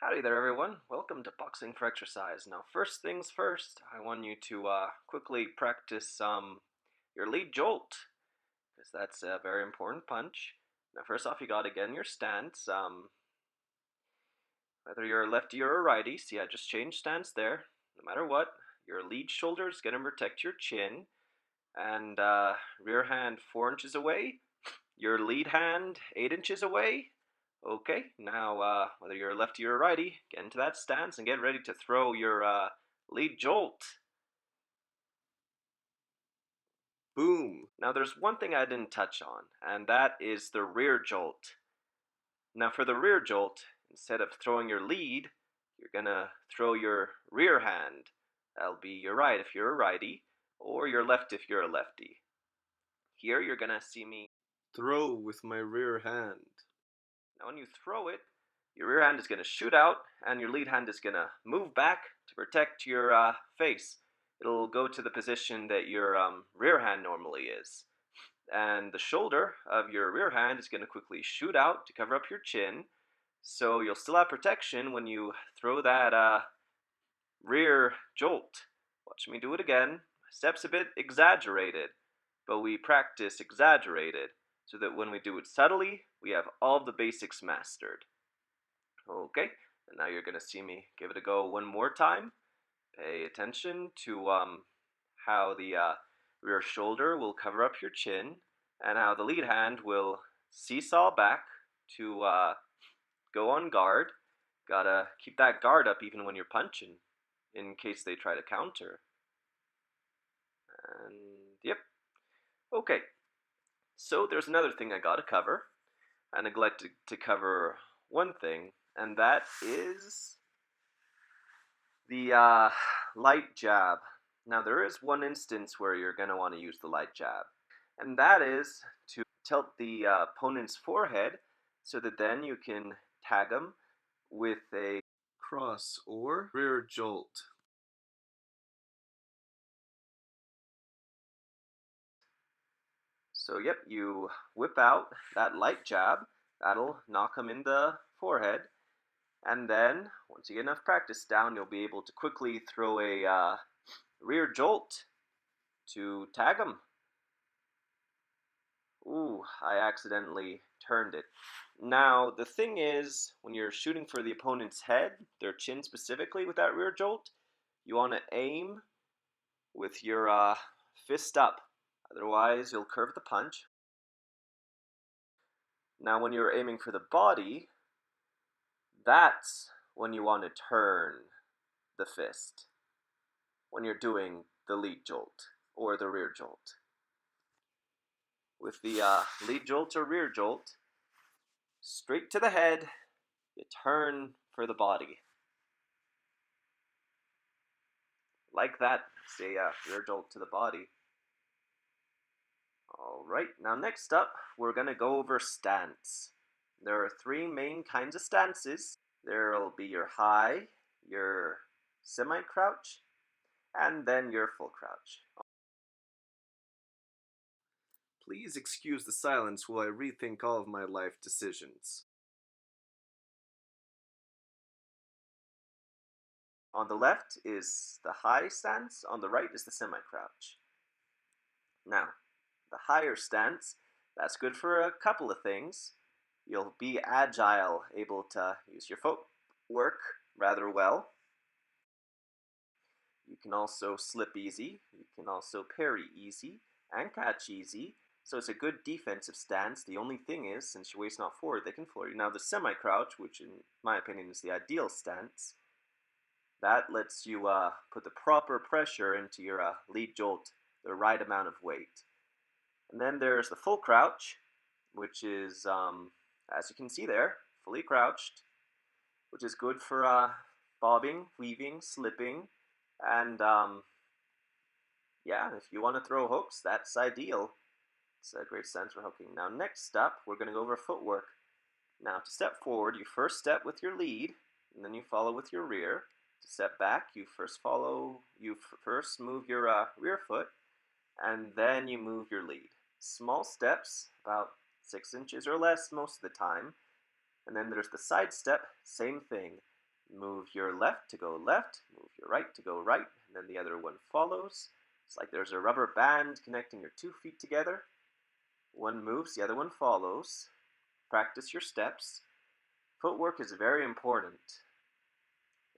Howdy there, everyone. Welcome to Boxing for Exercise. Now, first things first, I want you to quickly practice your lead jolt, because that's a very important punch. Now, first off, you got to get in your stance. Whether you're a lefty or a righty, see, I just changed stance there. No matter what, your lead shoulder is going to protect your chin, and rear hand 4 inches away, your lead hand 8 inches away. Okay, now whether you're a lefty or a righty, get into that stance and get ready to throw your lead jolt. Boom. Now there's one thing I didn't touch on, and that is the rear jolt. Now for the rear jolt, instead of throwing your lead, you're gonna throw your rear hand. That'll be your right if you're a righty, or your left if you're a lefty. Here you're gonna see me throw with my rear hand. Now when you throw it, your rear hand is going to shoot out and your lead hand is going to move back to protect your face. It'll go to the position that your rear hand normally is. And the shoulder of your rear hand is going to quickly shoot out to cover up your chin. So you'll still have protection when you throw that rear jolt. Watch me do it again. My step's a bit exaggerated, but we practice exaggerated so that when we do it subtly, we have all the basics mastered. Okay, and now you're going to see me give it a go one more time. Pay attention to how the rear shoulder will cover up your chin and how the lead hand will seesaw back to go on guard. Gotta keep that guard up even when you're punching in case they try to counter. And yep. Okay, so there's another thing I gotta cover. I neglected to cover one thing, and that is the light jab. Now there is one instance where you're going to want to use the light jab, and that is to tilt the opponent's forehead so that then you can tag them with a cross or rear jolt. So yep, you whip out that light jab, that'll knock them in the forehead. And then, once you get enough practice down, you'll be able to quickly throw a rear jolt to tag them. Ooh, I accidentally turned it. Now, the thing is, when you're shooting for the opponent's head, their chin specifically with that rear jolt, you want to aim with your fist up. Otherwise, you'll curve the punch. Now, when you're aiming for the body, that's when you want to turn the fist when you're doing the lead jolt or the rear jolt. With the lead jolt or rear jolt, straight to the head, you turn for the body. Like that, say rear jolt to the body. Alright, now next up, we're going to go over stance. There are 3 main kinds of stances. There'll be your high, your semi-crouch, and then your full crouch. Please excuse the silence while I rethink all of my life decisions. On the left is the high stance, on the right is the semi-crouch. Now, the higher stance, that's good for a couple of things. You'll be agile, able to use your footwork rather well. You can also slip easy, you can also parry easy, and catch easy. So it's a good defensive stance. The only thing is, since your weight's not forward, they can floor you. Now the semi-crouch, which in my opinion is the ideal stance, that lets you put the proper pressure into your lead jolt, the right amount of weight. And then there's the full crouch, which is, as you can see there, fully crouched, which is good for bobbing, weaving, slipping, and yeah, if you want to throw hooks, that's ideal. It's a great stance for hooking. Now next up, we're going to go over footwork. Now to step forward, you first step with your lead, and then you follow with your rear. To step back, you first move your rear foot, and then you move your lead. Small steps, about 6 inches or less most of the time. And then there's the side step, same thing. Move your left to go left, move your right to go right, and then the other one follows. It's like there's a rubber band connecting your 2 feet together. One moves, the other one follows. Practice your steps. Footwork is very important.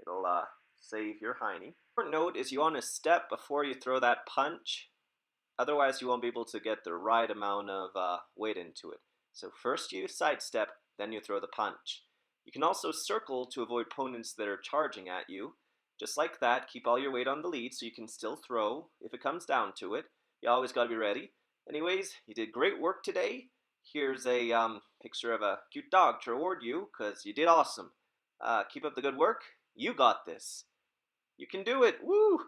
It'll save your hiney. Important note is you want to step before you throw that punch. Otherwise, you won't be able to get the right amount of weight into it. So first you sidestep, then you throw the punch. You can also circle to avoid opponents that are charging at you. Just like that, keep all your weight on the lead so you can still throw if it comes down to it. You always got to be ready. Anyways, you did great work today. Here's a picture of a cute dog to reward you because you did awesome. Keep up the good work. You got this. You can do it. Woo!